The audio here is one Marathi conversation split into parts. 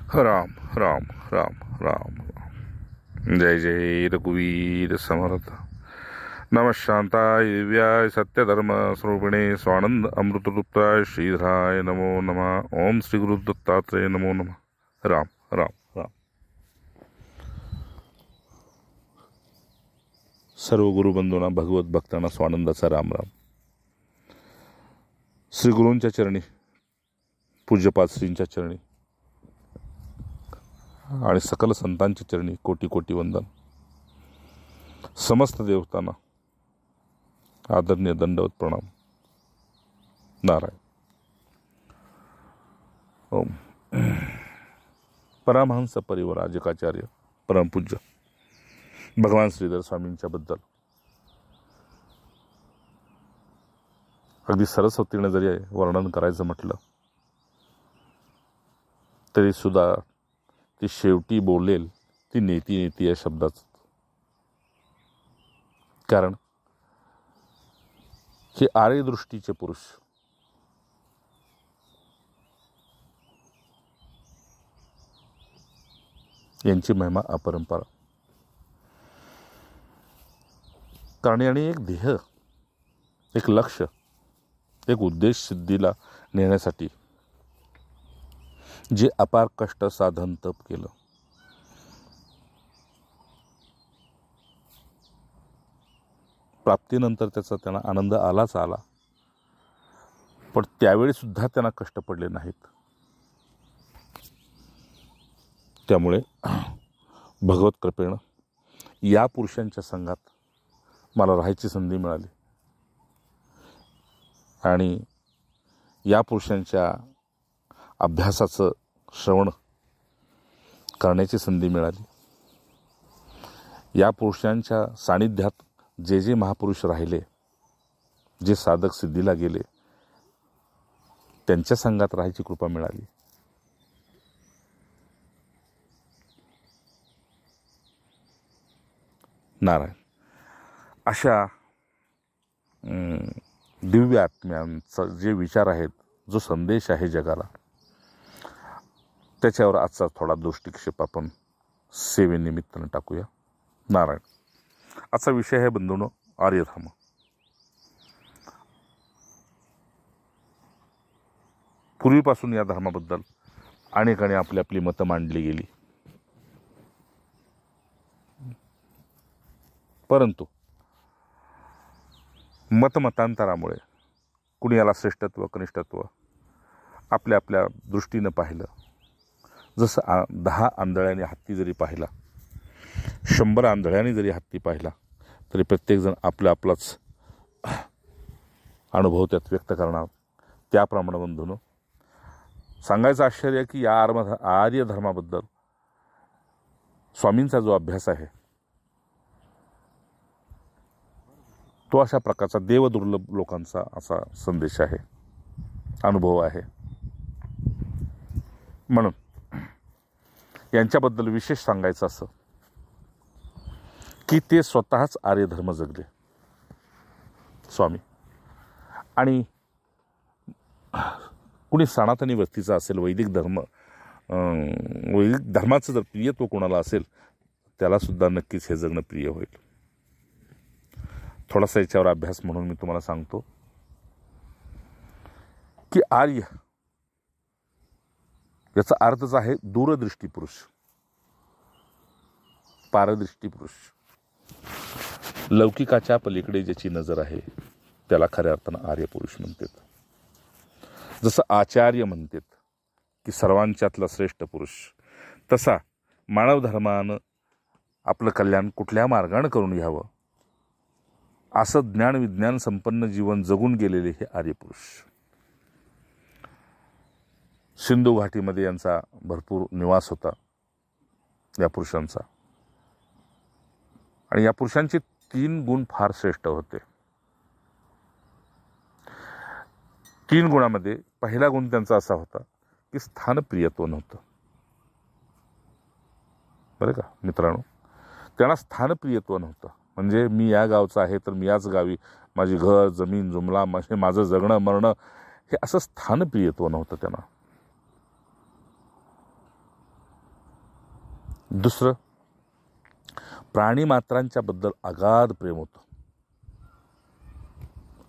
राम राम राम राम राम. जय जय रघुवीर समर्थ. नमः शांताय दिव्याय सत्यधर्म स्वरूपिणे स्वानंद अमृतरूपाय श्रीधराय नमो नमः. ओम श्री गुरु दत्तात्रेय नमो नमः. राम राम राम. सर्व गुरुबंधूंना, भगवत भक्तांना स्वानंदाचा राम राम. श्री गुरूंच्या चरणी, पूज्यपाद श्रींच्या चरणी आणि सकल संतांच्या चरणी कोटी कोटी वंदन. समस्त देवतांना आदरणीय दंडवत प्रणाम. नारायण. ओम. परमहंस परिव्राजकाचार्य परमपूज्य भगवान श्रीधर स्वामींच्या बद्दल अगदी सरस्वतीने जरी वर्णन करायचं म्हटलं तरी सुद्धा ती शेवटी बोलेल ती नेती नेती या शब्दाच. कारण हे आर्यदृष्टीचे पुरुष यांची महिमा अपरंपार. कारण आणि एक ध्येय, एक लक्ष्य, एक उद्देश सिद्धीला नेण्यासाठी जे अपार कष्ट साधन तप केलं, प्राप्तीनंतर त्याचा त्यांना आनंद आलाच आला, पण त्यावेळी सुद्धा त्यांना कष्ट पडले नाहीत. त्यामुळे भगवत कृपेनं या पुरुषांच्या संघात मला राहायची संधी मिळाली आणि या पुरुषांच्या अभ्यासाचं श्रवण करण्याची संधी मिळाली. या पुरुषांच्या सानिध्यात जे जे महापुरुष राहिले, जे साधक सिद्धीला गेले, त्यांच्या संघात राहायची कृपा मिळाली. नारायण. अशा दिव्य आत्म्यांचा जे विचार आहेत, जो संदेश आहे जगाला, त्याच्यावर आजचा थोडा दृष्टिक्षेप आपण सेवेनिमित्तानं टाकूया. नारायण. आजचा विषय आहे बंधूंनो, आर्यधर्म. पूर्वीपासून या धर्माबद्दल अनेकांनी आपली आपली मतं मांडली गेली, परंतु मतमतांतरामुळे कुणी याला श्रेष्ठत्व कनिष्ठत्व आपल्या आपल्या दृष्टीनं पाहिलं. जसं 10 आंधळ्यांनी हत्ती जरी पाहिला, 100 आंधळ्यांनी जरी हत्ती पाहिला, तरी प्रत्येकजण आपला आपलाच अनुभव त्यात व्यक्त करणार. त्याप्रमाणे बंधूंनो, सांगायचं आश्चर्य की या आर्य धर्माबद्दल स्वामींचा जो अभ्यास आहे तो अशा प्रकारचा देवदुर्लभ लोकांचा असा संदेश आहे, अनुभव आहे. म्हणून यांच्याबद्दल विशेष सांगायचं असं की ते स्वतःच आर्यधर्म जगले स्वामी. आणि कुणी सनातनी वस्तीचा असेल, वैदिक धर्माचं जर प्रियत्व कोणाला असेल, त्यालासुद्धा नक्कीच हे जगणं प्रिय होईल. थोडासा याच्यावर अभ्यास म्हणून मी तुम्हाला सांगतो की आर्य याचा अर्थच आहे दूरदृष्टी पुरुष, पारदृष्टी पुरुष. लौकिकाच्या पलीकडे ज्याची नजर आहे त्याला खऱ्या अर्थानं आर्य पुरुष म्हणतात. जसं आचार्य म्हणतात की सर्वांच्यातला श्रेष्ठ पुरुष, तसा मानव धर्मानं आपलं कल्याण कुठल्या मार्गानं करून घ्यावं असं ज्ञान विज्ञान संपन्न जीवन जगून गेलेले हे आर्यपुरुष. सिंधू घाटीमध्ये यांचा भरपूर निवास होता या पुरुषांचा. आणि या पुरुषांचे 3 गुण फार श्रेष्ठ होते. 3 गुणामध्ये पहिला गुण त्यांचा असा होता की स्थानप्रियत्व नव्हतं. बरं का मित्रांनो, त्यांना स्थानप्रियत्व नव्हतं. म्हणजे मी या गावचा आहे तर मी याच गावी, माझी घर जमीन जुमला, माझं जगणं मरणं, हे असं स्थानप्रियत्व नव्हतं त्यांना. दुसरं, प्राणीमात्रांच्या बद्दल अगाध प्रेम होतं,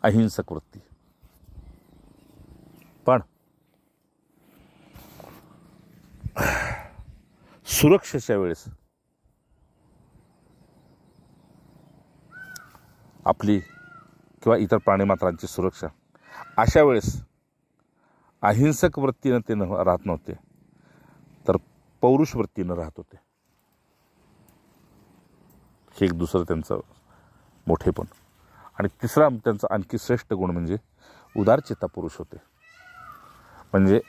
अहिंसक वृत्ती. पण सुरक्षेच्या वेळेस आपली किंवा इतर प्राणीमात्रांची सुरक्षा, अशा वेळेस अहिंसक वृत्तीनं ते राहत नव्हते, तर पौरुष वृत्तीनं राहत होते. हे एक दुसरं त्यांचं मोठेपण. आणि तिसरा त्यांचा आणखी श्रेष्ठ गुण म्हणजे उदारचेता पुरुष होते. म्हणजे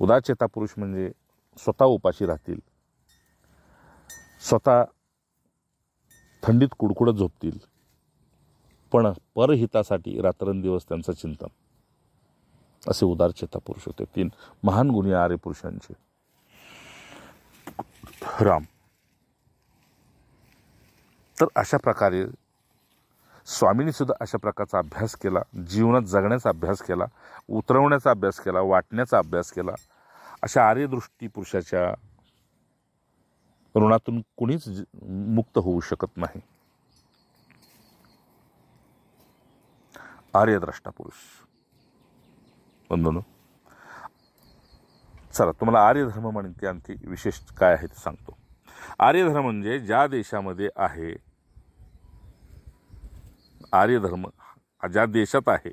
उदारचेता पुरुष म्हणजे स्वतः उपाशी राहतील, स्वतः थंडीत कुडकुडत झोपतील, पण परहितासाठी रात्रंदिवस त्यांचं चिंतन. असे उदारचेता पुरुष होते. 3 महान गुण या आर्य पुरुषांचे. राम. तर अशा प्रकारे स्वामींनी सुद्धा अशा प्रकारचा अभ्यास केला, जीवनात जगण्याचा अभ्यास केला, उतरवण्याचा अभ्यास केला, वाटण्याचा अभ्यास केला. अशा आर्यदृष्टी पुरुषाच्या ऋणातून कुणीच मुक्त होऊ शकत नाही. आर्यद्रष्टा पुरुष. बंधूंनो, चला तुम्हाला आर्यधर्म म्हणजे आणखी विशेष काय आहे ते सांगतो. आर्यधर्म म्हणजे ज्या देशामध्ये आहे, आर्यधर्म ज्या देशात आहे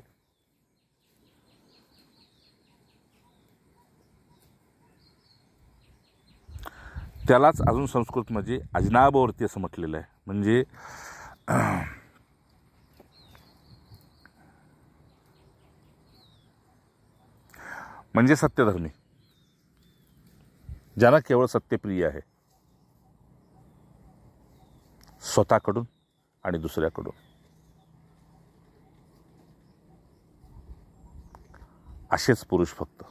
त्यालाच अजून संस्कृत म्हणजे अजनाबवर्ती असं म्हटलेलं आहे. म्हणजे सत्यधर्मी, ज्यांना केवळ सत्यप्रिय आहे, स्वतःकडून आणि दुसऱ्याकडून. असेच पुरुष फक्त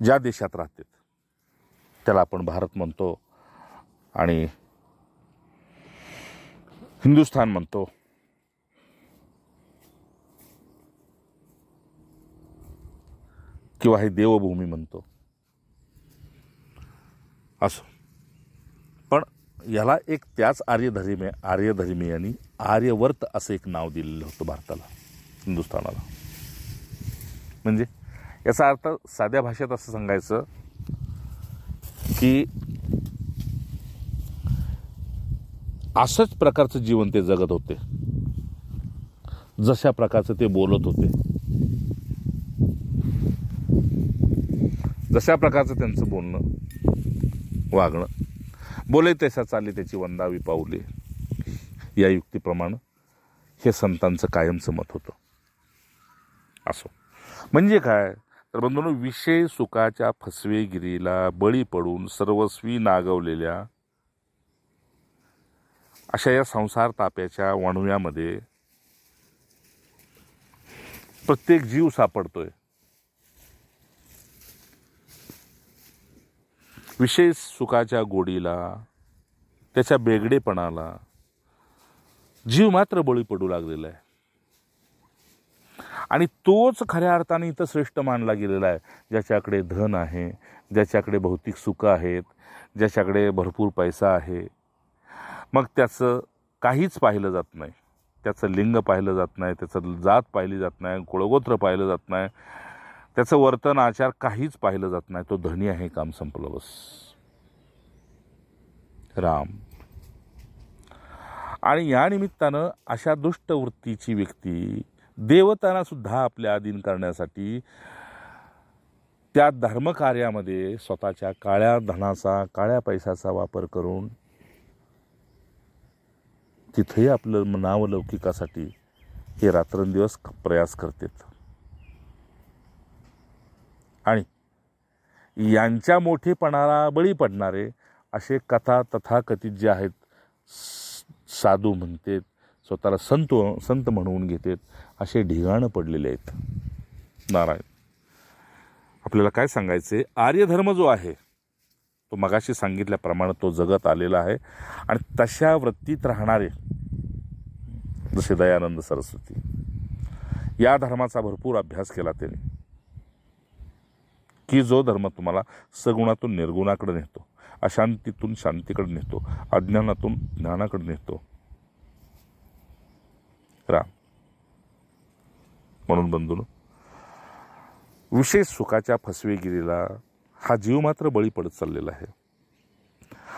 ज्या देशात राहतात त्याला आपण भारत म्हणतो आणि हिंदुस्थान म्हणतो, किंवा ही देवभूमी म्हणतो. असो, पण याला एक त्याच आर्यधर्मीयांनी आर्यवर्त असं एक नाव दिलेलं होतं भारताला, हिंदुस्थानाला. म्हणजे याचा अर्थ साध्या भाषेत असं सांगायचं की असंच प्रकारचं जीवन ते जगत होते, जशा प्रकारचं ते बोलत होते, जशा प्रकारचं त्यांचं बोलणं वागणं, बोले तशा चालली त्याची वंदावी पाऊले, या युक्तीप्रमाणे हे संतांचं कायमचं मत होतं. असो, म्हणजे काय तर बंधूंनो, विषय सुखाच्या फसवेगिरीला बळी पडून सर्वस्वी नागवलेल्या अशा या संसार ताप्याच्या वणव्यामध्ये प्रत्येक जीव सापडतोय. विषय सुखाच्या गोडीला, त्याच्या बेगडेपणाला जीव मात्र बळी पडू लागलेला आहे. आणि तोच खऱ्या अर्थाने इथं श्रेष्ठ मानला गेलेला आहे, ज्याच्याकडे धन आहे, ज्याच्याकडे भौतिक सुख आहेत, ज्याच्याकडे भरपूर पैसा आहे. मग त्याचं काहीच पाहिलं जात नाही, त्याचं लिंग पाहिलं जात नाही, त्याचं जात पाहिली जात नाही, कुळगोत्र पाहिलं जात नाही, त्याचं वर्तन आचार काहीच पाहिलं जात नाही. तो धनी आहे, काम संपलं, बस. राम. आणि या निमित्तानं अशा दुष्ट वृत्तीची व्यक्ती देवतांना सुद्धा आपल्या अधीन करण्यासाठी त्या धर्मकार्यामध्ये स्वतःच्या काळ्या धनाचा, काळ्या पैशाचा वापर करून तिथेही आपलं नावलौकिकासाठी हे रात्रंदिवस प्रयास करतात. आणि यांच्या मोठेपणाला बळी पडणारे असे कथा तथाकथित जे आहेत, साधू म्हणतात, स्वतःला संत म्हणवून घेतात, असे ढिगाणं पडलेले आहेत. नारायण. आपल्याला काय सांगायचे, आर्यधर्म जो आहे तो मगाशी सांगितल्याप्रमाणे तो जगत आलेला आहे. आणि तशा वृत्तीत राहणारे जसे दयानंद सरस्वती, या धर्माचा भरपूर अभ्यास केला त्यांनी, की जो धर्म तुम्हाला सगुणातून निर्गुणाकडे नेतो. अशांतीतून शांतीकडे नेतो, अज्ञानातून ज्ञानाकडे नेतो. राम. म्हणून बंधूंनो, विशेष सुखाच्या फसवेगिरीला हा जीव मात्र बळी पडत चाललेला आहे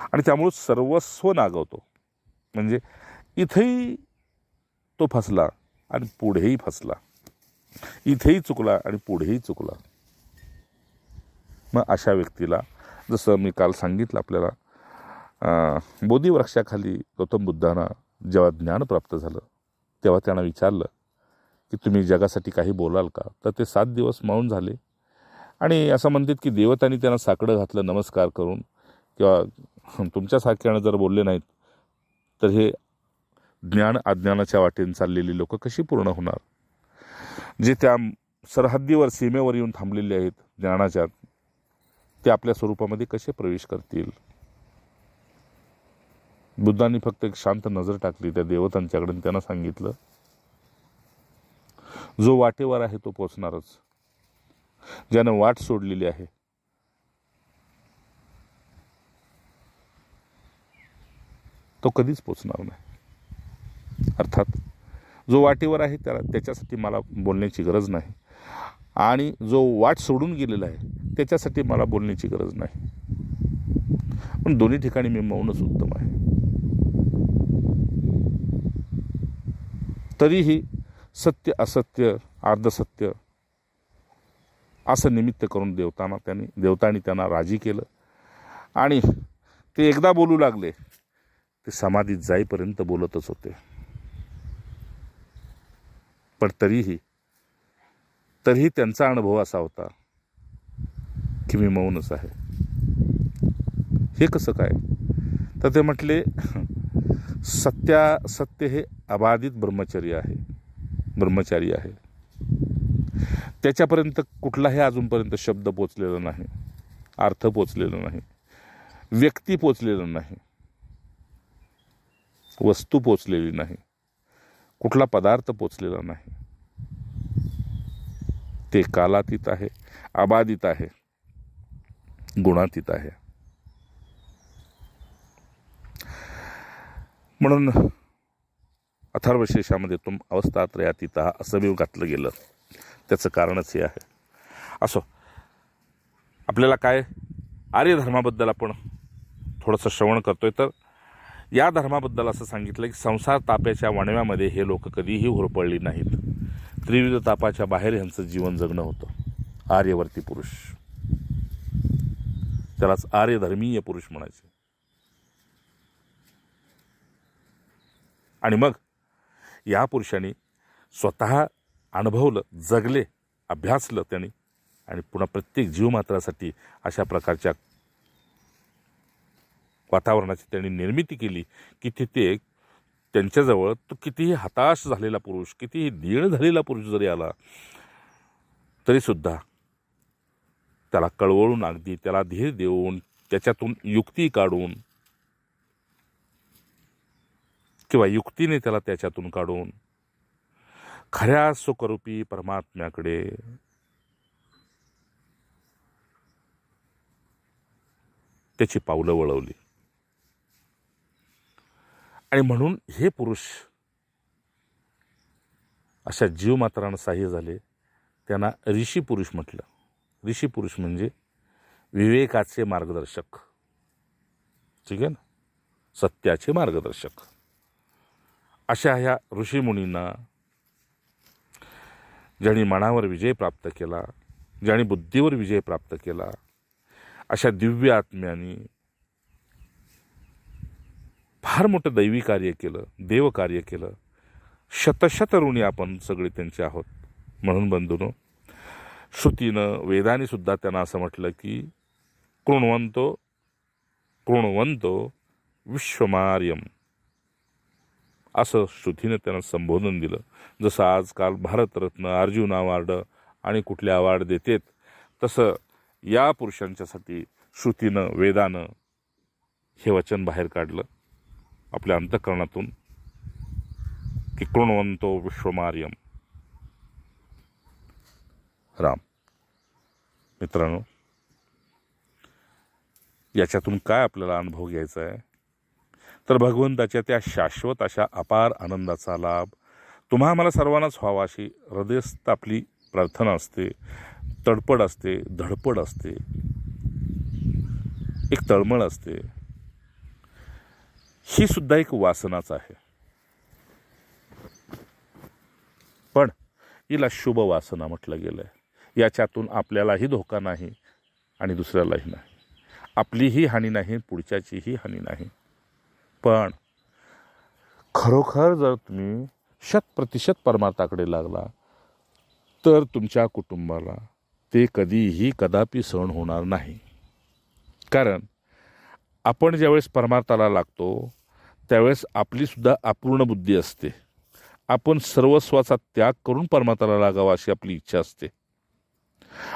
आणि त्यामुळे सर्वस्व नागवतो. म्हणजे इथेही तो फसला आणि पुढेही फसला, इथेही चुकला आणि पुढेही चुकला. मग अशा व्यक्तीला, जसं मी काल सांगितलं आपल्याला, बोधिवृक्षाखाली गौतम बुद्धांना जेव्हा ज्ञान प्राप्त झालं तेव्हा त्यांना विचारलं की तुम्ही जगासाठी काही बोलाल का? तर ते 7 दिवस मौन झाले आणि असं म्हणतात की देवतांनी त्यांना साकडं घातलं नमस्कार करून, किंवा तुमच्यासारख्यानं जर बोलले नाहीत तर हे ज्ञान अज्ञानाच्या वाटेने चाललेली लोक कशी पूर्ण होणार? जे त्या सरहद्दीवर सीमेवर येऊन थांबलेले आहेत ज्ञानाच्या, ते आपल्या स्वरूपामध्ये कसे प्रवेश करतील? बुद्धांनी फक्त एक शांत नजर टाकली त्या देवतांच्याकडे आणि त्यांना सांगितलं, जो वाटेवर आहे तो पोचणारच. ज्यानं वाट सोडलेली आहे तो कधीच पोचणार नाही. अर्थात जो वाटेवर आहे त्याच्यासाठी मला बोलण्याची गरज नाही, आणि जो वाट सोडून गेलेला आहे त्याच्यासाठी मला बोलण्याची गरज नाही. पण दोन्ही ठिकाणी मी मौनच उत्तम आहे. तरीही सत्य असत्य अर्धसत्य असं निमित्त करून देवतांनी त्यांना राजी केलं आणि ते एकदा बोलू लागले ते समाधीत जाईपर्यंत बोलतच होते. पण तरीही त्यांचा अनुभव असा होता की मी मौनच आहे. हे कसं काय? तर ते म्हटले, सत्य हे अबाधित ब्रह्मचारी आहे. त्याच्यापर्यंत कुठलाही अजूनपर्यंत शब्द पोचलेला नाही, अर्थ पोचलेला नाही, व्यक्ती पोचलेला नाही, वस्तू पोचलेली नाही, कुठला पदार्थ पोचलेला नाही. ते कालातीत आहे, अबाधित आहे, गुणातीत आहे. म्हणून अथर्वशीर्षामध्ये तुम अवस्थात्रयातीत असं मी घातलं गेलं. त्याचं कारणच हे आहे. असो, आपल्याला काय आर्य धर्माबद्दल आपण थोडंसं श्रवण करतोय, तर या धर्माबद्दल असं सांगितलं की संसार ताप्याच्या वणव्यामध्ये हे लोक कधीही होरपळली नाहीत. त्रिविध तापाच्या बाहेर यांचं जीवन जगणं होतं. आर्यवर्ती पुरुष, त्यालाच आर्यधर्मीय पुरुष म्हणायचे. आणि मग या पुरुषांनी स्वतः अनुभवलं, जगले, अभ्यासलं त्यांनी, आणि पुन्हा प्रत्येक जीवमात्रासाठी अशा प्रकारच्या वातावरणाची त्यांनी निर्मिती केली की तिथे त्यांच्याजवळ तो कितीही हताश झालेला पुरुष, कितीही दीण झालेला पुरुष जरी आला तरीसुद्धा त्याला कळवळून, अगदी त्याला धीर देऊन, त्याच्यातून युक्ती काढून किंवा युक्तीने त्याला त्याच्यातून काढून खऱ्या सुखरूपी परमात्म्याकडे त्याची पावलं वळवली. आणि म्हणून हे पुरुष अशा जीवमात्रांना सहाय्य झाले. त्यांना ऋषी पुरुष म्हटलं. ऋषी पुरुष म्हणजे विवेकाचे मार्गदर्शक, ठीक आहे ना, सत्याचे मार्गदर्शक. अशा ह्या ऋषीमुनींना ज्यांनी मनावर विजय प्राप्त केला, ज्यांनी बुद्धीवर विजय प्राप्त केला, अशा दिव्य आत्म्यांनी फार मोठं दैवी कार्य केलं, देव कार्य केलं. शतशत ऋणी आपण सगळे त्यांचे आहोत. म्हणून बंधूनो, श्रुतीनं, वेदाने सुद्धा त्यांना असं म्हटलं की कृण्वन्तो विश्वमार्यम, असं श्रुतीनं त्यांना संबोधन दिलं. जसं आजकाल भारतरत्न, अर्जुन अवॉर्ड आणि कुठले अवॉर्ड देतात, तसं या पुरुषांच्यासाठी श्रुतीनं, वेदानं हे वचन बाहेर काढलं आपल्या अंतःकरणातून की कृण्वन्तो विश्वमार्यम. राम. मित्रांनो, याच्यातून काय आपल्याला अनुभव घ्यायचा आहे, तर भगवंताच्या त्या शाश्वत अशा अपार आनंदाचा लाभ तुम्हा आम्हाला सर्वांनाच व्हावा अशी हृदयस्थ आपली प्रार्थना असते, तडपड असते, धडपड असते, एक तळमळ असते. ही सुद्धा एक वासनाच आहे, पण हिला शुभ वासना म्हटलं गेलंय. याच्यातून आपल्यालाही धोका नाही आणि दुसऱ्यालाही नाही, आपलीही हानी नाही, पुढच्याचीही हानी नाही. पण खरोखर जर तुम्ही 100% परमार्थाकडे लागला तर तुमच्या कुटुंबाला ते कधीही कदापि सहन होणार नाही. कारण आपण ज्यावेळेस परमार्थाला लागतो त्यावेळेस आपली सुद्धा अपूर्ण बुद्धी असते. आपण सर्वस्वाचा त्याग करून परमार्थाला लागावा अशी आपली इच्छा असते.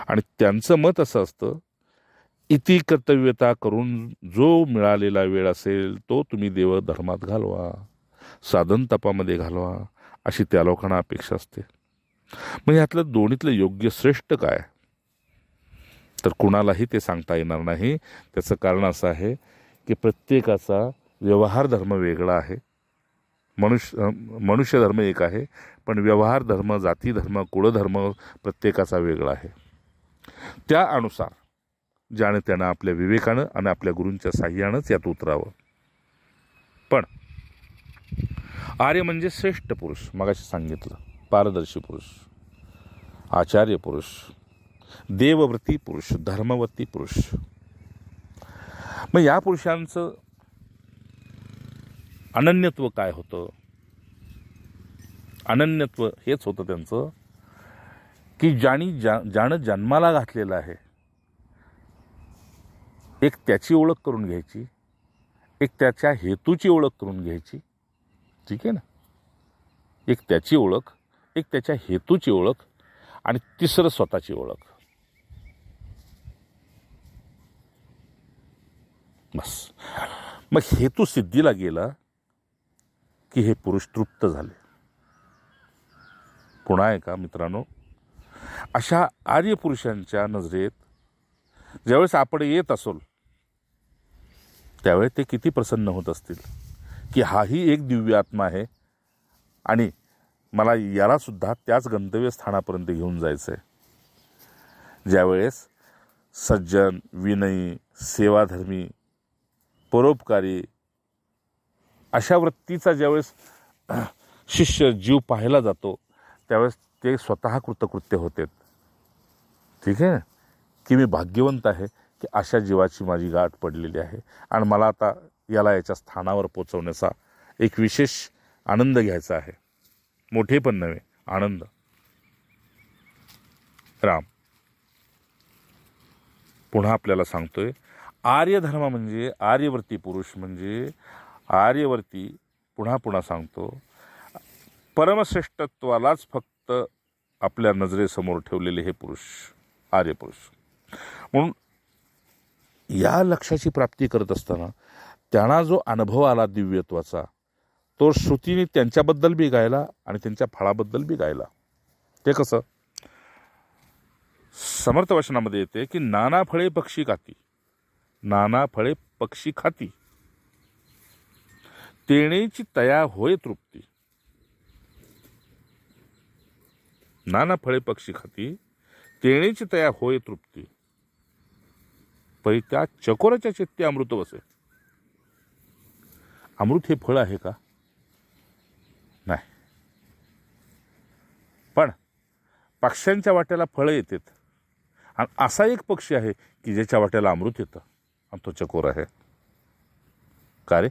आणि त्यांचं मत असं असतं, इति कर्तव्यता करून जो मिळालेला वेळ असेल तो तुम्ही देवधर्मात घालवा, साधन तपामध्ये घालवा, अशी त्या लोकांना अपेक्षा असते. मग यातलं दोन्हीतलं योग्य श्रेष्ठ काय, तर कुणालाही ते सांगता येणार नाही. त्याचं कारण असं आहे की प्रत्येकाचा व्यवहार धर्म वेगळा आहे. मनुष्य धर्म एक आहे, पण व्यवहार धर्म, जाती धर्म, कुळधर्म प्रत्येकाचा वेगळा आहे. त्या अनुसार ज्याने त्यानं आपल्या विवेकानं आणि आपल्या गुरूंच्या साह्यानंच यात उतरावं. पण आर्य म्हणजे श्रेष्ठ पुरुष, मगाशी सांगितलं, पारदर्शी पुरुष, आचार्य पुरुष, देवव्रती पुरुष, धर्मवती पुरुष. मग या पुरुषांचं अनन्यत्व काय होतं? अनन्यत्व हेच होतं त्यांचं की ज्यानं जन्माला घातलेलं आहे, एक त्याची ओळख करून घ्यायची, एक त्याच्या हेतूची ओळख करून घ्यायची. ठीक आहे ना? एक त्याची ओळख, एक त्याच्या हेतूची ओळख, आणि तिसरं स्वतःची ओळख. बस. मग हेतू सिद्धीला गेला की हे पुरुष तृप्त झाले. पुन्हा एका मित्रांनो, अशा आर्य पुरुषांच्या नजरेत ज्यावेळेस आपण येत असोल त्यावेळेस ते किती प्रसन्न होत असतील की हाही एक दिव्य आत्मा आहे आणि मला याला सुद्धा त्याच गंतव्यस्थानापर्यंत घेऊन जायचं आहे. ज्यावेळेस सज्जन, विनयी, सेवाधर्मी, परोपकारी अशा वृत्तीचा ज्यावेळेस शिष्य जीव पाहायला जातो त्यावेळेस ते स्वतः कृतकृत्य होते. ठीक आहे, की मी भाग्यवंत आहे की अशा जीवाची माझी गाठ पडलेली आहे आणि मला आता याला याच्या स्थानावर पोचवण्याचा एक विशेष आनंद घ्यायचा आहे. मोठे पण नव्हे, आनंद. राम पुन्हा आपल्याला सांगतोय, आर्य धर्म म्हणजे आर्यवर्ती पुरुष म्हणजे आर्यवर्ती, पुन्हा पुन्हा सांगतो, परमश्रेष्ठत्वालाच फक्त आपल्या नजरेसमोर ठेवलेले हे पुरुष, आर्य पुरुष. म्हणून या लक्ष्याची प्राप्ती करत असताना त्यांना जो अनुभव आला दिव्यत्वाचा, तो श्रुतीने त्यांच्याबद्दल बी गायला आणि त्यांच्या फळाबद्दल बी गायला. ते कसं? समर्थ वचनामध्ये येते की नाना फळे पक्षी खाती, नाना फळे पक्षी खाती, तेणेची तया होय तृप्ती. नाना फळे पक्षी खाती, तेणेची तया होय तृप्ती, परी त्या चकोराच्या चित्ते अमृत बसे. अमृत हे फळ आहे का? नाही. पण पक्ष्यांच्या वाट्याला फळं येतात आणि असा एक पक्षी आहे की ज्याच्या वाट्याला अमृत येतं आणि तो चकोर आहे. का रे?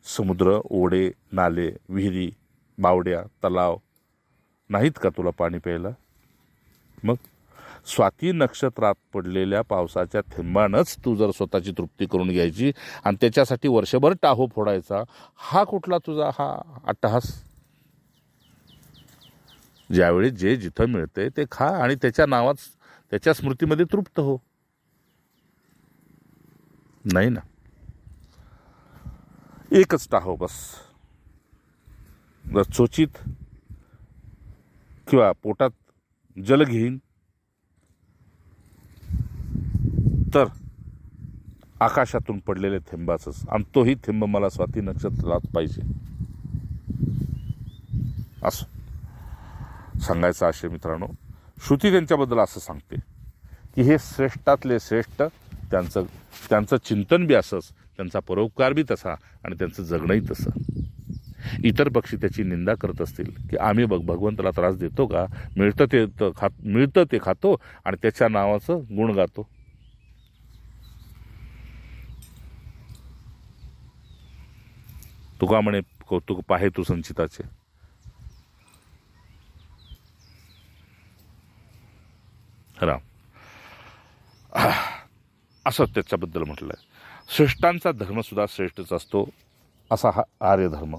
समुद्र, ओढे, नाले, विहिरी, बावड्या, तलाव नाहीत का तुला पाणी प्यायला? मग स्वाती नक्षत्रात पडलेल्या पावसाच्या थेंबानंच तू जर स्वतःची तृप्ती करून घ्यायची आणि त्याच्यासाठी वर्षभर टाहो फोडायचा, हा कुठला तुझा हा अट्टहास? ज्यावेळी जे जिथं मिळते ते खा आणि त्याच्या नावात, त्याच्या स्मृतीमध्ये तृप्त हो. नाही ना, एकच टाहो बस. जर चोचीत किंवा पोटात जल घेईन तर आकाशातून पडलेले थेंबाचंच, आणि तोही थेंब मला स्वाती नक्षत्रात पाहिजे, असं सांगायचं आशय. मित्रांनो, श्रुती त्यांच्याबद्दल असं सांगते की हे श्रेष्ठातले श्रेष्ठ, त्यांचं चिंतन बी असंच, त्यांचा परोपकार बी तसा, आणि त्यांचं जगणंही तसं. इतर पक्षी त्याची निंदा करत असतील की आम्ही भगवंताला त्रास देतो का, मिळतं ते खातो आणि त्याच्या नावाचं गुण गातो. तुका म्हणे कौतुक पाहे तू संचिताचे. राम असं त्याच्याबद्दल म्हटलंय. श्रेष्ठांचा धर्म सुद्धा श्रेष्ठच असतो, असा हा आर्य धर्म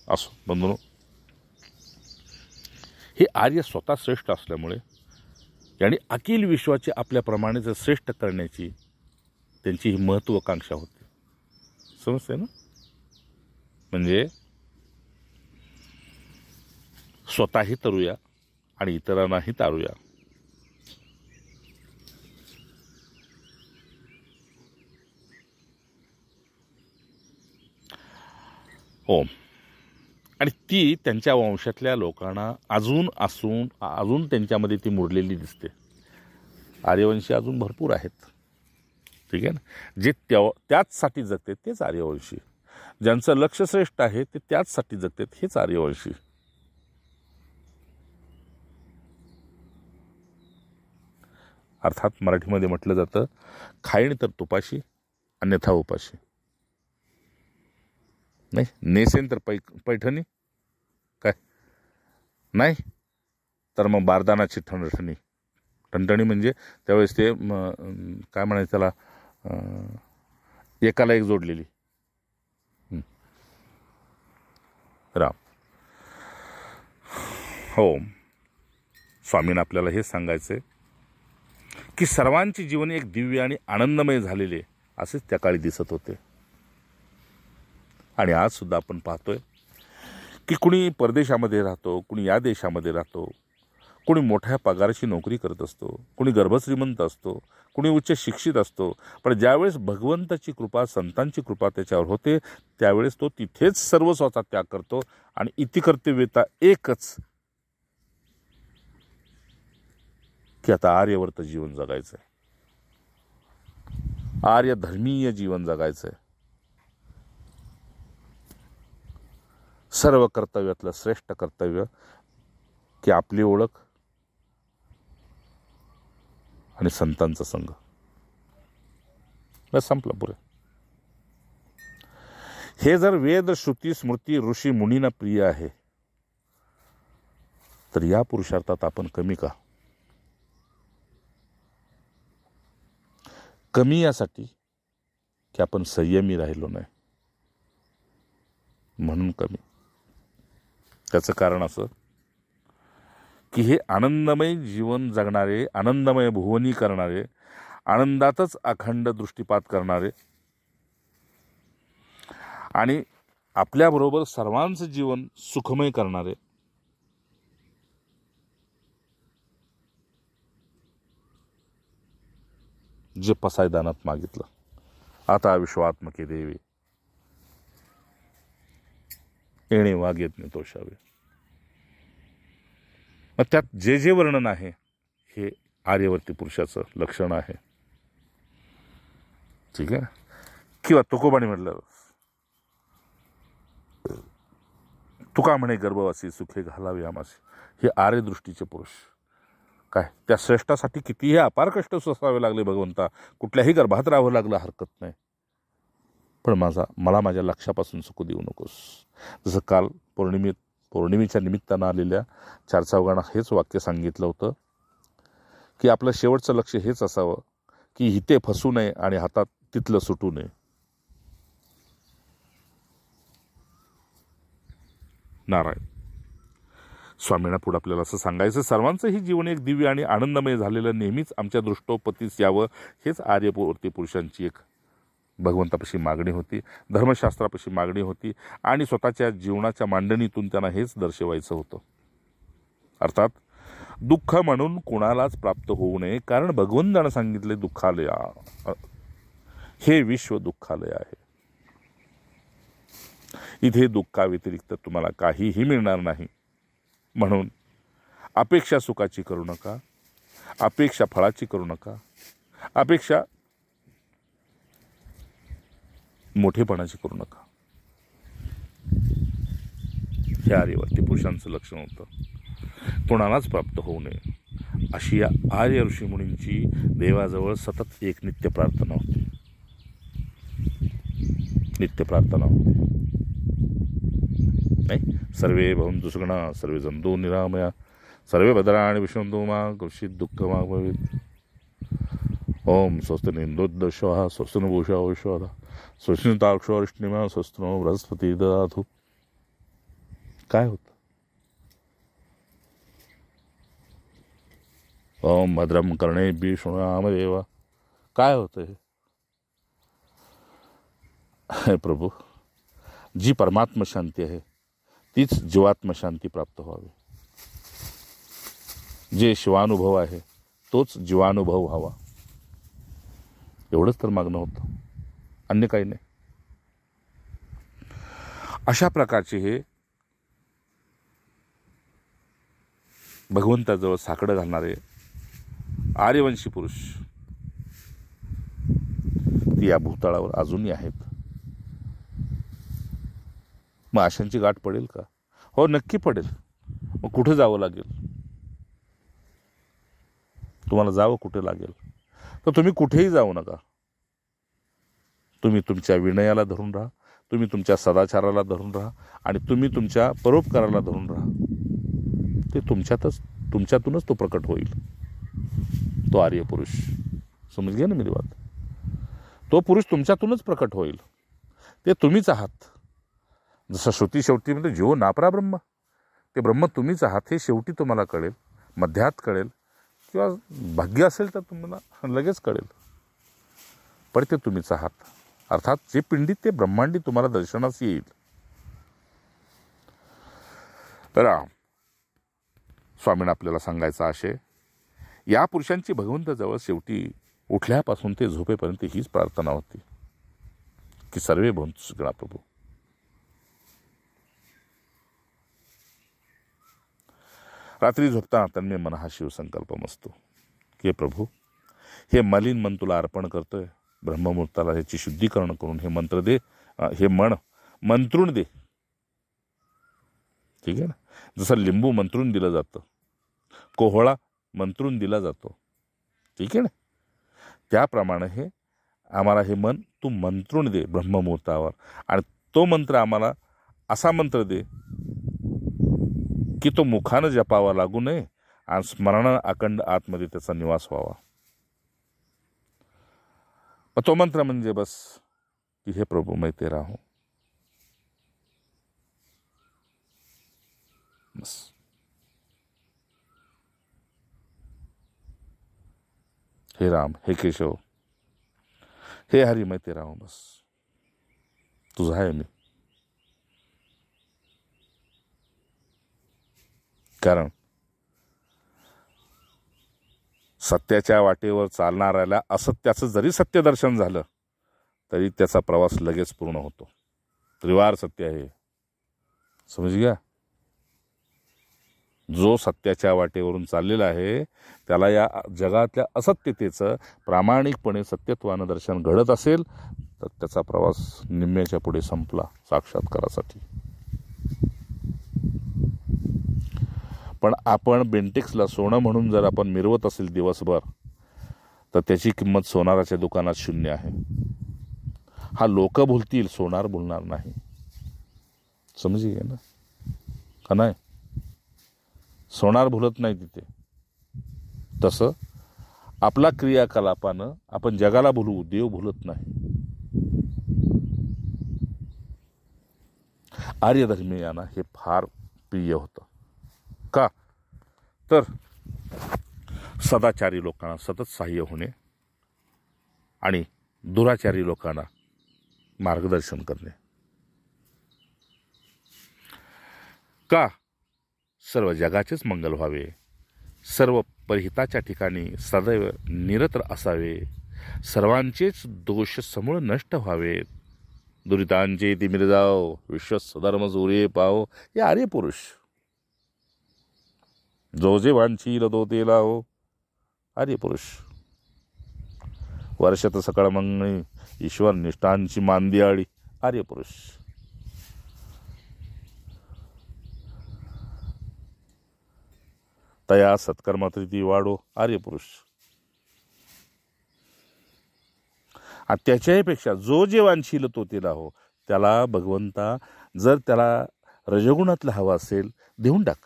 असो. बंधूंनो, हे आर्य स्वतः श्रेष्ठ असल्यामुळे आणि अखिल विश्वाचे आपल्याप्रमाणेच श्रेष्ठ करण्याची त्यांची ही महत्त्वाकांक्षा होती. समजते ना? म्हणजे स्वतःही तरुया आणि इतरांनाही तारूया. हो, आणि ती त्यांच्या वंशातल्या लोकांना अजून त्यांच्यामध्ये ती मुरलेली दिसते. आर्यवंशी अजून भरपूर आहेत, ठीक आहे ना. जे त्याचसाठी जगते तेच आर्यवंशी, ज्यांचं लक्ष श्रेष्ठ आहे ते त्याचसाठी जगतात हेच आर्यवंशी. अर्थात मराठीमध्ये म्हटलं जातं, खाईण तर तुपाशी अन्यथा उपाशी. नाही नेसेन तर पैठणी, काय नाही तर मग बारदानाची ठणठणी म्हणजे त्यावेळेस ते काय म्हणायचं त्याला, एकाला एक जोडलेली. राम हो, स्वामींना आपल्याला हे सांगायचंय की सर्वांचे जीवन एक दिव्य आणि आनंदमय झालेले असेच त्या काळी दिसत होते. आणि आज सुद्धा आपण पाहतोय की कुणी परदेशामध्ये राहतो, कुणी या देशामध्ये राहतो, कुणी मोठ्या पगाराची नोकरी करत असतो, कुणी गर्भश्रीमंत असतो, कुणी उच्च शिक्षित असतो. पण ज्यावेळेस भगवंताची कृपा, संतांची कृपा त्याच्यावर होते, त्यावेळेस तो तिथेच सर्वस्वाचा त्याग करतो आणि इति कर्तव्यता एकच की आता आर्यवर्त जीवन जगायचंय, आर्य धर्मीय जीवन जगायचंय. सर्व कर्तव्यातलं श्रेष्ठ कर्तव्य की आपली ओळख आणि संतांचा संघ. बस संपलं पुरे. हे जर वेद, श्रुती, स्मृती, ऋषी, मुनींना प्रिय आहे, तर या पुरुषार्थात आपण कमी का? कमी यासाठी की आपण संयमी राहिलो नाही म्हणून कमी. त्याचं कारण असं की हे आनंदमय जीवन जगणारे, आनंदमय भुवनी करणारे, आनंदातच अखंड दृष्टिपात करणारे आणि आपल्याबरोबर सर्वांचं जीवन सुखमय करणारे जे पसायदानात मागितलं, आता विश्वात्मके देवी येणे वागेत तोषावे. मग त्यात जे जे वर्णन आहे हे आर्यवर्ती पुरुषाचं लक्षण आहे, ठीक आहे. किंवा तुकोबाने म्हटलं, तुका म्हणे गर्भवासी सुखे घालावे आमासी. हे आर्यदृष्टीचे पुरुष. काय त्या श्रेष्ठासाठी कितीही अपार कष्ट सोसावे लागले भगवंता, कुठल्याही गर्भात राहावं लागलं हरकत नाही, पण मला माझ्या लक्षापासून सुखू देऊ नकोस. जसं काल पौर्णिमेच्या निमित्तानं आलेल्या चार चौघांना हेच वाक्य सांगितलं होतं की आपलं शेवटचं लक्ष हेच असावं की हिते फसू नये आणि हातात तिथलं सुटू नये. नारायण स्वामींना पुढे आपल्याला असं सांगायचं, सर्वांचंही जीवन एक दिव्य आणि आनंदमय झालेलं नेहमीच आमच्या दृष्टोपतीस यावं, हेच आर्यवर्ती पुरुषांची एक भगवंतापाशी मागणी होती, धर्मशास्त्रापाशी मागणी होती आणि स्वतःच्या जीवनाच्या मांडणीतून त्यांना हेच दर्शवायचं होतं. अर्थात दुःख म्हणून कुणालाच प्राप्त होऊ नये, कारण भगवंतानं सांगितले दुःखालया हे विश्व दुःखालय आहे. इथे दुःखाव्यतिरिक्त तुम्हाला काहीही मिळणार नाही. म्हणून अपेक्षा सुखाची करू नका, अपेक्षा फळाची करू नका, अपेक्षा मोठेपणाची करू नका. हे आर्यवर्ती पुरुषांचं लक्षण होतं. कोणालाच प्राप्त होऊ नये अशी या आर्य ऋषीमुनींची देवाजवळ सतत एक नित्य प्रार्थना होती. नित्य प्रार्थना होती. नाही, सर्वे भवन्तु सुखिनः, सर्वे सन्तु निरामया, सर्वे भद्राणि पश्यन्तु मा कश्चित् दुःखं मा भवेत्. ओम स्वस्ति न इन्द्रोऽद्वश्वाः, स्वस्ति न पूषा वैश्वाः, स्वस्ति न तार्क्ष्यो अरिष्टनेमिः, स्वस्ति नो बृहस्पतिः ददातु. काय होतं? ओम भद्रं कर्णेभिः शृणुयामदेव. काय होतं हे प्रभू? जी परमात्म शांती आहे तीच जीवात्म शांती प्राप्त व्हावी. जे शिवानुभव आहे तोच जीवानुभव व्हावा. एवढंच तर मागणं होतं, अन्य काही नाही. अशा प्रकारचे हे भगवंताजवळ साकडं घालणारे आर्यवंशी पुरुष ती या भूतळावर अजूनही आहेत. मग अशांची गाठ पडेल का? हो, नक्की पडेल. मग कुठे जावं लागेल? तुम्हाला जावं कुठे लागेल? तर तुम्ही कुठेही जाऊ नका. तुम्ही तुमच्या विनयाला धरून राहा, तुम्ही तुमच्या सदाचाराला धरून राहा आणि तुम्ही तुमच्या परोपकाराला धरून राहा. ते तुमच्यातूनच तो प्रकट होईल. तो आर्य पुरुष, समज घ्या ना मेरी बात. तो पुरुष तुमच्यातूनच प्रकट होईल. ते तुम्हीच आहात. जसं श्रुती शेवटी म्हणजे जीव नापरा ब्रह्म, ते ब्रह्म तुम्हीच आहात हे शेवटी तुम्हाला कळेल, मध्यात कळेल, किंवा भाग्य असेल तर तुम्हाला लगेच कळेल. पण ते तुम्हीच आहात. अर्थात जे पिंडित ते ब्रह्मांडी तुम्हाला दर्शनास येईल. तर स्वामींना आपल्याला सांगायचा आशय, या पुरुषांची भगवंताजवळ शेवटी उठल्यापासून ते झोपेपर्यंत हीच प्रार्थना होती की सर्वे भवन्तु सुखिनः प्रभू. रात्री झोपताना तन्मे मनः शिवसंकल्पमस्तु की प्रभू, हे मलिन मन तुला अर्पण करतोय. ब्रह्ममुहूर्ताला ह्याची शुद्धीकरण करून हे मंत्र दे, हे मन मंत्रून दे. ठीक आहे ना? जसं लिंबू मंत्रून दिलं जातं, कोहळा मंत्रून दिला जातो, ठीक आहे ना? त्याप्रमाणे हे आम्हाला हे मन तू मंत्रून दे ब्रह्ममुहूर्तावर. आणि तो मंत्र आम्हाला असा मंत्र दे की तो मुखानं जपावा लागू नये आणि स्मरणानं अखंड आतमध्ये त्याचा निवास व्हावा. तो मंत्र म्हणजे बस की हे प्रभू मैं तेरा हूं. बस. हे राम, हे केशव, हे हरी, मैं तेरा हूं. बस तुझा आहे मी. कारण सत्याच्या वाटेवर चालणाऱ्याला असत्याचं जरी सत्य दर्शन झालं तरी त्याचा प्रवास लगेच पूर्ण होतो. त्रिवार सत्य आहे, समज घ्या. जो सत्याच्या वाटेवरून चाललेला आहे त्याला या जगातल्या असत्यतेचं प्रामाणिकपणे सत्यत्वानं दर्शन घडत असेल तर त्याचा प्रवास निम्म्याच्या पुढे संपला साक्षात्कारासाठी. पण आपण बेंटेक्सला सोनं म्हणून जर आपण मिरवत असेल दिवसभर तर त्याची किंमत सोनाराच्या दुकानात शून्य आहे. हा लोक भुलतील, सोनार भुलणार नाही. समजी ना का नाही? सोनार भुलत नाही तिथे. तसं आपला क्रियाकलापानं आपण जगाला भुलू, देव भुलत नाही. आर्यधर्मीयांना हे फार प्रिय होतं. का? तर सदाचारी लोकांना सतत सहाय्य होणे आणि दुराचारी लोकांना मार्गदर्शन करणे. का? सर्व जगाचेच मंगल व्हावे, सर्व परहिताच्या ठिकाणी सदैव निरत असावे, सर्वांचेच दोष समूळ नष्ट व्हावेत. दुरितांचे तिमिर जाओ, विश्वसधर्म सूर्ये पाओ. हे आर्य पुरुष. जो जे वांछील तो ते लावो. आर्य पुरुष. वर्षत सकळ मंगळी, ईश्वर निष्ठांची मांदियाळी. आर्य पुरुष. तया सत्कर्माती वाढो. आर्य पुरुष. त्याच्याही पेक्षा जो जे वांछील तो ते लाहो. त्याला भगवंता जर त्याला रजगुणातला हवा असेल देऊन टाक,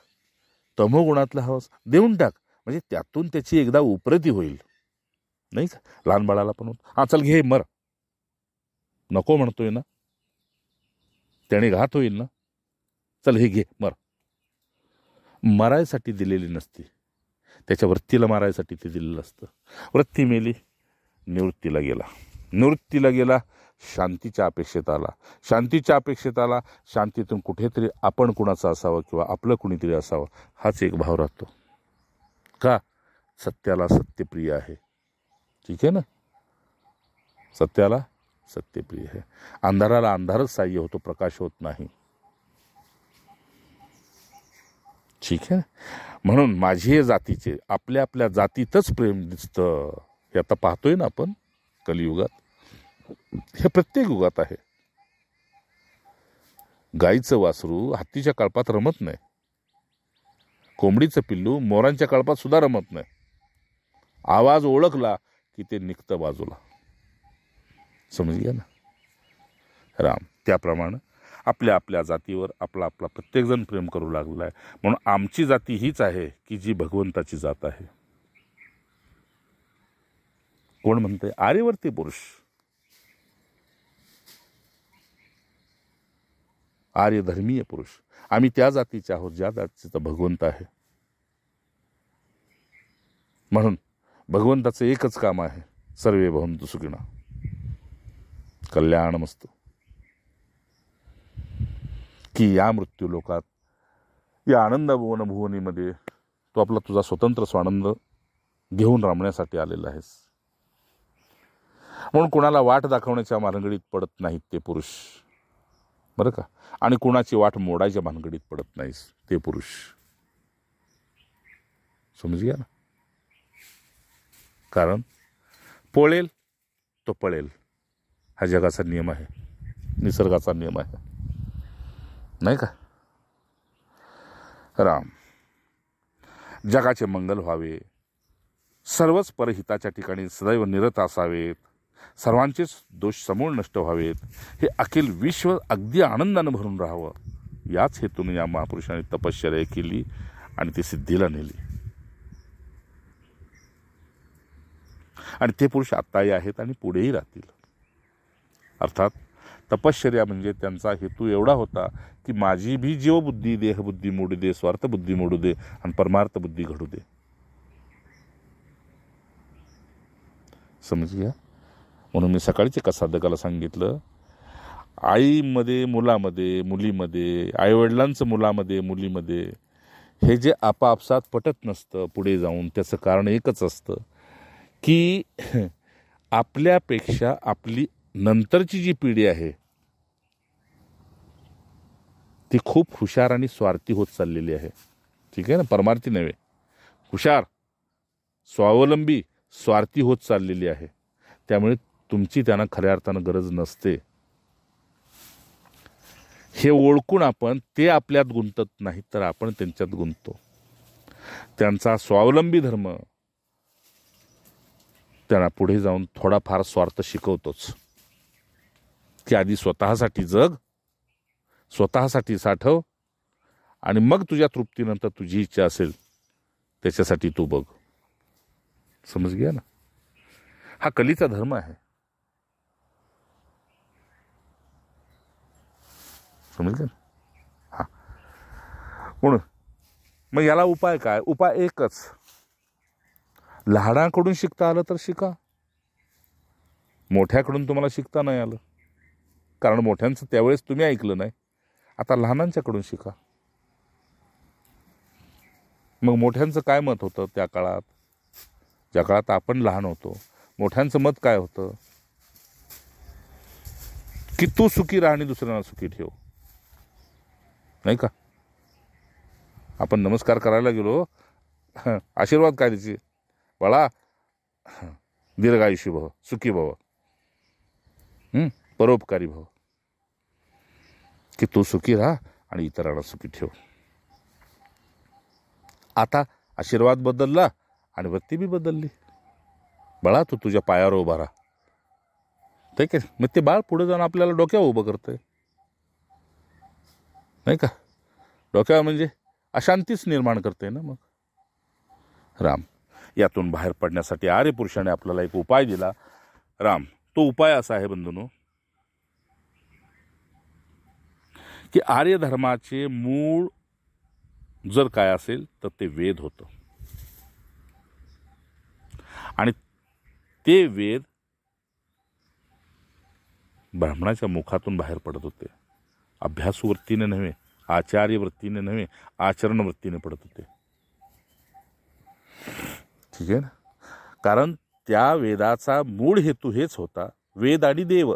तमोगुणातला हवा देऊन टाक, म्हणजे त्यातून त्याची एकदा उपरती होईल. नाही का? लहान बाळाला पण हा चल घे मर, नको म्हणतोय ना, त्याने घात होईल ना, चल हे घे मर. मरायसाठी दिलेली नसते, त्याच्या वृत्तीला मारायसाठी ते दिलेलं असतं. वृत्ती मेली, निवृत्तीला गेला. निवृत्तीला गेला, शांतीच्या अपेक्षेत आला. शांतीच्या अपेक्षेत आला, शांतीतून कुठेतरी आपण कुणाचं असावं किंवा आपलं कुणीतरी असावं हाच एक भाव राहतो. का? सत्याला सत्यप्रिय आहे. ठीक आहे ना? सत्याला सत्यप्रिय आहे. अंधाराला अंधारच साह्य होतो, प्रकाश होत नाही. ठीक आहे. म्हणून माझे जातीचे आपल्या आपल्या जातीतच प्रेम दिसतं. हे आता पाहतोय ना आपण कलियुगात. हे प्रत्येक युगात आहे. गाईचं वासरू हत्तीच्या कळपात रमत नाही. कोंबडीचं पिल्लू मोरांच्या कळपात सुद्धा रमत नाही. आवाज ओळखला की ते निघतं बाजूला. समजलं ना? राम त्याप्रमाणे आपल्या आपल्या जातीवर आपला आपला प्रत्येकजण प्रेम करू लागलेला आहे. म्हणून आमची जाती हीच आहे की जी भगवंताची जात आहे. कोण म्हणते? आर्यवर्ती पुरुष. आर्य धर्मीय पुरुष. आम्ही त्या जातीचे आहोत ज्या जातीचा भगवंत आहे. म्हणून भगवंताचं एकच काम आहे, सर्वे भवन्तु सुखिनः, कल्याणमस्तु. की या मृत्यू लोकात, या आनंद भुवनीमध्ये तू आपला तुझा स्वतंत्र स्वानंद घेऊन रमण्यासाठी आलेला आहेस. म्हणून कोणाला वाट दाखवण्याच्या भानगडीत पडत नाहीत ते पुरुष, बरं का? आणि कोणाची वाट मोडायच्या भानगडीत पडत नाहीस ते पुरुष. समज घ्या ना? कारण पळेल तो पळेल, हा जगाचा नियम आहे, निसर्गाचा नियम आहे, नाही का? राम जगाचे मंगल व्हावे, सर्वच परहिताच्या ठिकाणी सदैव निरत असावेत, सर्वांचेच दोष समूळ नष्ट व्हावेत, हे अखिल विश्व अगदी आनंदानं भरून राहावं, याच हेतून या महापुरुषांनी तपश्चर्या केली आणि ती सिद्धीला नेली. आणि ते पुरुष आत्ताही आहेत आणि पुढेही राहतील. अर्थात तपश्चर्या म्हणजे त्यांचा हेतू एवढा होता की माझी भी जीवबुद्धी देहबुद्धी मोडू दे, स्वार्थबुद्धी मोडू दे आणि परमार्थ बुद्धी घडू दे. समज घ्या. म्हणून मी सकाळीच एका साधकाला सांगितलं, आईमध्ये मुलामध्ये, मुलीमध्ये, आईवडिलांचं मुलामध्ये मुलीमध्ये हे जे आपापसात पटत नसतं पुढे जाऊन, त्याचं कारण एकच असतं की आपल्यापेक्षा आपली नंतरची जी पिढी आहे ती खूप हुशार आणि स्वार्थी होत चाललेली आहे. ठीक आहे ना? परमार्थी नव्हे, हुशार, स्वावलंबी, स्वार्थी होत चाललेली आहे. त्यामुळे तुमची त्यांना खऱ्या अर्थानं गरज नसते. हे ओळखून आपण ते आपल्यात गुंतत नाही तर आपण त्यांच्यात गुंततो. त्यांचा स्वावलंबी धर्म त्यांना पुढे जाऊन थोडाफार स्वार्थ शिकवतोच की आधी स्वतःसाठी जग, स्वतःसाठी साठव आणि मग तुझ्या तृप्तीनंतर तुझी इच्छा असेल त्याच्यासाठी तू बघ. समज घ्या ना? हा कलीचा धर्म आहे. समजलं ना? हा. म्हणून मग याला उपाय काय? उपाय एकच, लहानाकडून शिकता आलं तर शिका. मोठ्याकडून तुम्हाला शिकता नाही आलं कारण मोठ्यांचं त्यावेळेस तुम्ही ऐकलं नाही, आता लहानांच्याकडून शिका. मग मोठ्यांचं काय मत होतं त्या काळात, ज्या काळात आपण लहान होतो? मोठ्यांचं मत काय होतं की तू सुखी राहा आणि दुसऱ्यांना सुखी ठेव, नाही का? आपण नमस्कार करायला गेलो, आशीर्वाद काय द्यायचे? बाळा दीर्घायुष्य भव, सुखी भव, परोपकारी भव, की तू सुखी राहा आणि इतरांना सुखी ठेव. आता आशीर्वाद बदलला आणि वृत्ती बी बदलली. बाळा तू तुझ्या पायावर उभा राहा, ठीक आहे? मग ते बाळ पुढे जाऊन आपल्याला डोक्यावर उभं करतंय, नाही का? डोक्यावर म्हणजे अशांतीच निर्माण करते ना. मग राम यातून बाहेर पडण्यासाठी आर्य पुरुषाने आपल्याला एक उपाय दिला. राम तो उपाय असा आहे बंधूंनो, की आर्य धर्माचे मूळ जर काय असेल तर ते वेद होतं. आणि ते वेद ब्राह्मणाच्या मुखातून बाहेर पडत होते. अभ्यास वृत्तीने नव्हे, आचार्य वृत्तीने नव्हे, आचरण वृत्तीने पडत होते. ठीक आहे ना? कारण त्या वेदाचा मूळ हेतू हेच होता. वेद आणि देव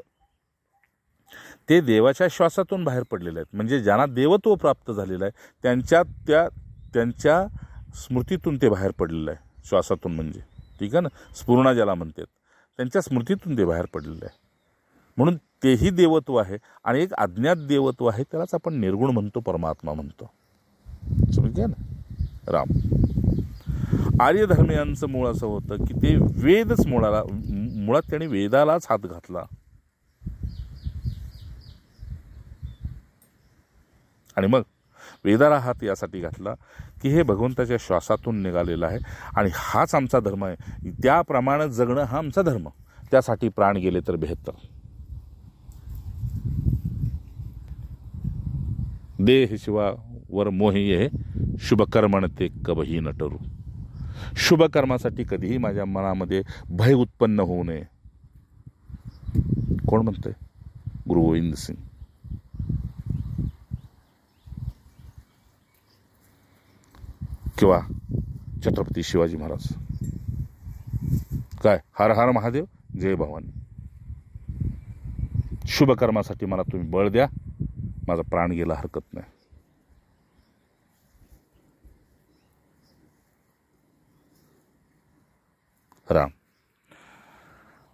ते देवाच्या श्वासातून बाहेर पडलेले आहेत. म्हणजे ज्यांना देवत्व प्राप्त झालेलं आहे त्यांच्या स्मृतीतून ते बाहेर पडलेलं आहे. श्वासातून म्हणजे, ठीक आहे ना, स्फुरणा ज्याला म्हणतात, त्यांच्या स्मृतीतून ते बाहेर पडलेलं आहे. म्हणून तेही देवत्व आहे. आणि एक अज्ञात देवत्व आहे, त्यालाच आपण निर्गुण म्हणतो, परमात्मा म्हणतो. समजले ना? राम आर्य धर्मियांचं मूळ असं होतं की ते वेदच मुळात त्यांनी वेदालाच हात घातला. आणि मग वेदाला हात यासाठी घातला की हे भगवंताच्या श्वासातून निघालेलं आहे आणि हाच आमचा धर्म आहे. त्याप्रमाणे जगणं हा आमचा धर्म. त्यासाठी प्राण गेले तर बेहतर. देह शिवा वर मोही ये शुभकर्मण ते कबही न टरू. शुभ कर्मासाठी कधीही माझ्या मनामध्ये भय उत्पन्न होऊ नये. कोण म्हणतंय? गुरु गोविंद सिंग. किंवा छत्रपती शिवाजी महाराज. काय हर हर महादेव, जय भवानी. शुभ कर्मासाठी मला तुम्ही बळ द्या, माझा प्राण गेला हरकत नाही. राम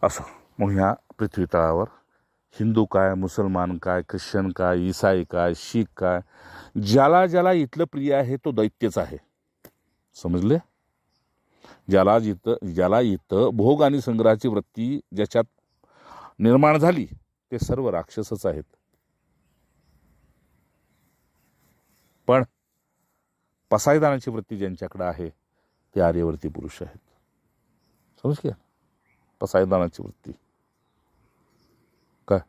असं. मग ह्या पृथ्वी तळावर हिंदू काय, मुसलमान काय, ख्रिश्चन काय, ईसाई काय, शीख काय, ज्याला इथलं प्रिय आहे तो दैत्यच आहे. समजले? ज्याला इथं भोग आणि संग्रहाची वृत्ती ज्याच्यात निर्माण झाली ते सर्व राक्षसच आहेत. पण पसायदानाची वृत्ती ज्यांच्याकडे आहे ते आर्यवर्ती पुरुष आहेत. समजले? पसायदानाची वृत्ती काय?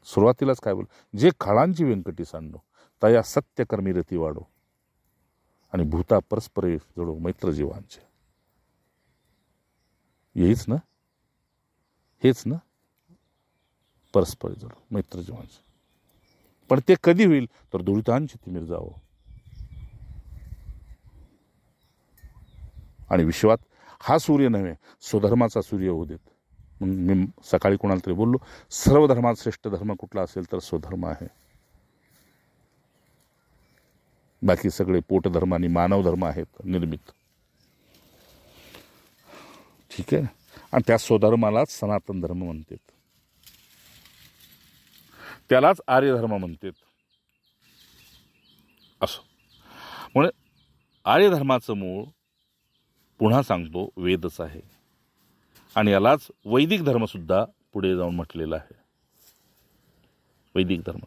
सुरुवातीलाच काय बोल, जे खळांची व्यंकटी सांडो तया सत्यकर्मी रती वाढो आणि भूता परस्परे जोडो मैत्र जीवांचे. हेच ना परस्पर जोडो मैत्र जीवांचे. पण ते कधी होईल तर दुरितांची तिमिर जावो. आणि विश्वात हा सूर्य नव्हे स्वधर्माचा सूर्य होऊ देत. मी सकाळी कोणाला तरी बोललो, सर्व धर्मात श्रेष्ठ धर्म कुठला असेल तर स्वधर्म आहे. बाकी सगळे पोटधर्म आणि मानव धर्म आहेत निर्मित. ठीक आहे. आणि त्या स्वधर्मालाच सनातन धर्म म्हणतात, त्यालाच आर्य धर्म म्हणतात. असं म्हणून आर्य धर्माचं मूळ पुन्हा सांगतो वेदच आहे. आणि यालाच वैदिक धर्म सुद्धा पुढे जाऊन म्हटलेला आहे. वैदिक धर्म,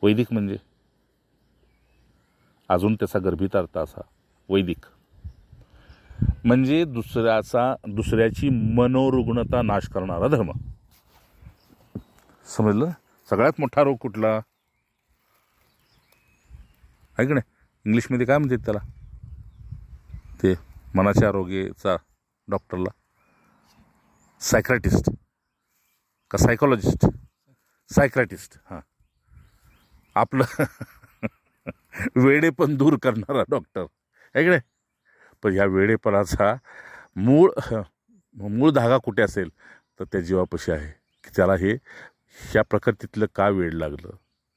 वैदिक म्हणजे अजून त्याचा गर्भित अर्थ असा, वैदिक म्हणजे दुसऱ्याची मनोरुग्णता नाश करणारा धर्म. समजलं? सगळ्यात मोठा रोग कुठला आहे की नाही? इंग्लिशमध्ये काय म्हणतात त्याला? ते मनाच्या आरोग्याचा डॉक्टरला सायक्रेटिस्ट का सायकोलॉजिस्ट? सायक्रेटिस्ट. हां, आपलं वेडे पण दूर करणारा डॉक्टर आहे की नाही? पण ह्या वेडेपणाचा मूळ धागा कुठे असेल तर त्या जीवापाशी आहे, की त्याला ह्या प्रकृतीतलं का वेड लागलं.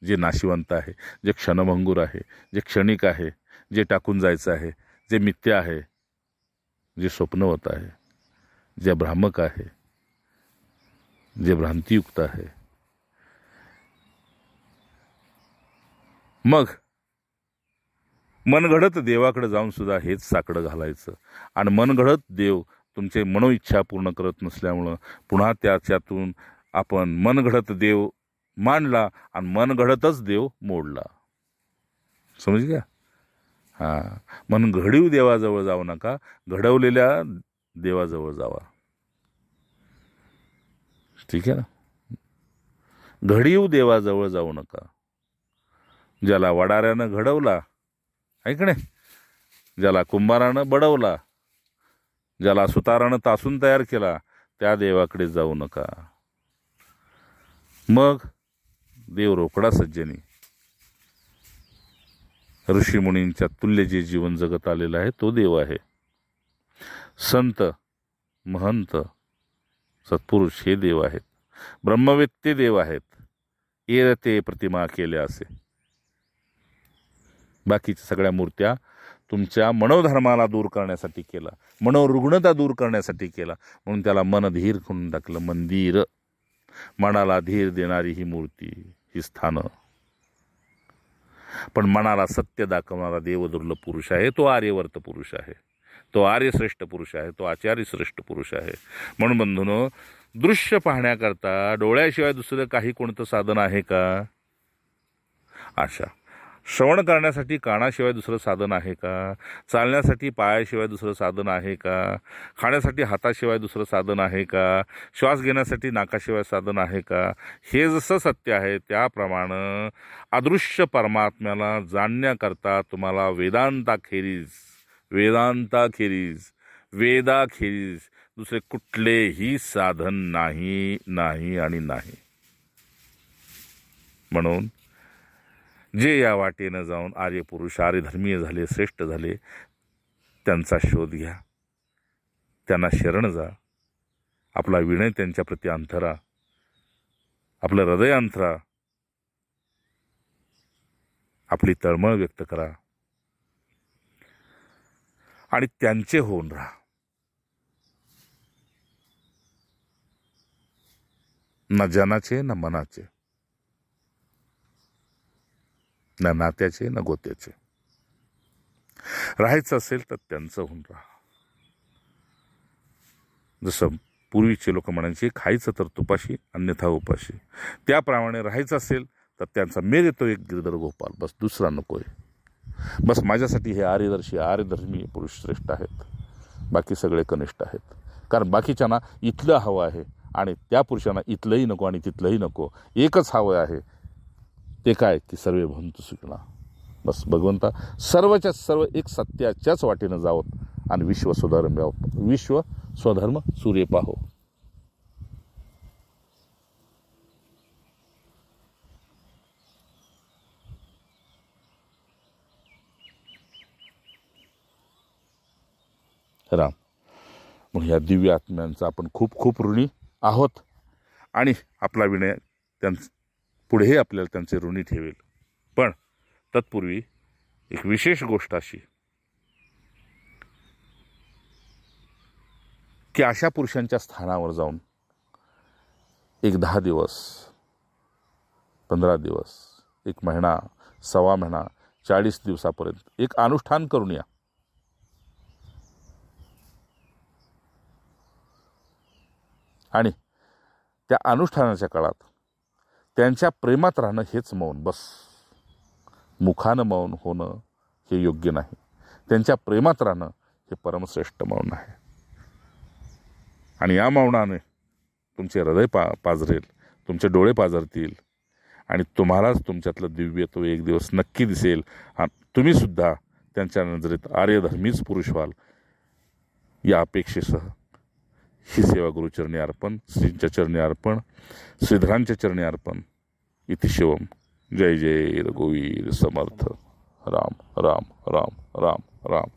जे नाशिवंत आहे, जे क्षणभंगूर आहे, जे क्षणिक आहे, जे टाकून जायचं आहे, जे मिथ्या आहे, जे स्वप्नवत आहे, जे भ्रामक आहे, जे भ्रांतियुक्त आहे. मग मनगढत देवाकडे जाऊन सुद्धा हेच साकडं घालायचं. आणि मनगढत देव तुमचे मनोइच्छा पूर्ण करत नसल्यामुळं पुन्हा त्याच्यातून आपण मनगढत देव मांडला आणि मनगढतच देव मोडला. समज घ्या. म्हणून घडीव देवाजवळ जाऊ नका, घडवलेल्या देवाजवळ जावा. ठीक आहे ना. घडीव देवाजवळ जाऊ नका. ज्याला वडाऱ्यानं घडवला, ऐक नाही, ज्याला कुंभारानं बडवला, ज्याला सुतारानं तासून तयार केला, त्या देवाकडे जाऊ नका. मग देव रोकडा सज्जनी. ऋषीमुनींच्या तुल्य जे जीवन जगत आलेलं आहे तो देव आहे. संत महंत सत्पुरुष हे देव आहेत. ब्रह्मवेत्ते देव आहेत. एरते प्रतिमा केल्या असे. बाकीच्या सगळ्या मूर्त्या तुमच्या मनोधर्माला दूर करण्यासाठी केला, मनोरुग्णता दूर करण्यासाठी केला, म्हणून त्याला मनधीर करून टाकलं. मंदिर, मनाला धीर देणारी ही मूर्ती, ही स्थानं. पण मनाला सत्य दाखवणारा देवदुर्लभ पुरुष आहे, तो आर्यवर्त पुरुष आहे, तो आर्यश्रेष्ठ पुरुष आहे, तो आचार्य श्रेष्ठ पुरुष आहे. म्हणून बंधूंनो, दृश्य पाहण्याकरता डोळ्याशिवाय दुसरं काही कोणतं साधन आहे का? आशा. श्रवण करण्यासाठी कानाशिवाय दुसरं साधन आहे का? चालण्यासाठी पायाशिवाय दुसरं साधन आहे का? खाण्यासाठी हाताशिवाय दुसरं साधन आहे का? श्वास घेण्यासाठी नाकाशिवाय साधन आहे का? हे जसं सत्य आहे त्याप्रमाणे अदृश्य परमात्म्याला जाणण्याकरता तुम्हाला वेदाखेरीज दुसरे कुठलेही साधन नाही, नाही आणि नाही. म्हणून जे या वाटेनं जाऊन आर्यपुरुष, आर्यधर्मीय झाले, श्रेष्ठ झाले, त्यांचा शोध घ्या, त्यांना शरण जा. आपला विनय त्यांच्या प्रती अंतरा, आपलं हृदय अंतरा, आपली तळमळ व्यक्त करा आणि त्यांचे होऊन राहा. ना जनाचे ना मनाचे, ना नात्याचे ना गोत्याचे. राहायचं असेल तर त्यांचं होऊन राहा. जसं पूर्वीचे लोक म्हणायचे, खायचं तर तुपाशी अन्यथा उपाशी, त्याप्रमाणे राहायचं असेल तर त्यांचा मेल येतो एक गिरधर गोपाल, बस दुसरा नकोय. बस माझ्यासाठी हे आर्यदर्शी, आर्यधर्मी पुरुष श्रेष्ठ आहेत, बाकी सगळे कनिष्ठ आहेत. कारण बाकीच्यांना इथलं हवं आहे आणि त्या पुरुषांना इथलंही नको आणि तिथलंही नको. एकच हवं आहे, ते काय की सर्वे भवन्तु सुखिनः. बस भगवंता सर्वच्या सर्व एक सत्याच्याच वाटेनं जावं आणि विश्व स्वधर्म सूर्य पाहो. राम. म्हणून ह्या दिव्य आत्म्यांचा आपण खूप खूप ऋणी आहोत आणि आपला विनय पुढेही आपल्याला त्यांचे ऋणी ठेवेल. पण तत्पूर्वी एक विशेष गोष्ट अशी की अशा पुरुषांच्या स्थानावर जाऊन एक 10 दिवस, 15 दिवस, 1 महिना, 1.25 महिना, 40 दिवसापर्यंत एक अनुष्ठान करून या. आणि त्या अनुष्ठानाच्या काळात त्यांच्या प्रेमात राहणं हेच मौन. बस मुखानं मौन होणं हे योग्य नाही. त्यांच्या प्रेमात राहणं हे परमश्रेष्ठ मौन आहे. आणि या मौनाने तुमचे हृदय पाजरेल, तुमचे डोळे पाजरतील आणि तुम्हालाच तुमच्यातलं दिव्यत्व एक दिवस नक्की दिसेल. तुम्ही सुद्धा त्यांच्या नजरेत आर्यधर्मीच पुरुष व्हाल. या अपेक्षेसह ही सेवा गुरुचरणी अर्पण, श्रींच्या चरणी अर्पण, श्रीधरांच्या चरणी अर्पण. इति शिवम. जय जय रघुवीर समर्थ. राम राम राम राम राम.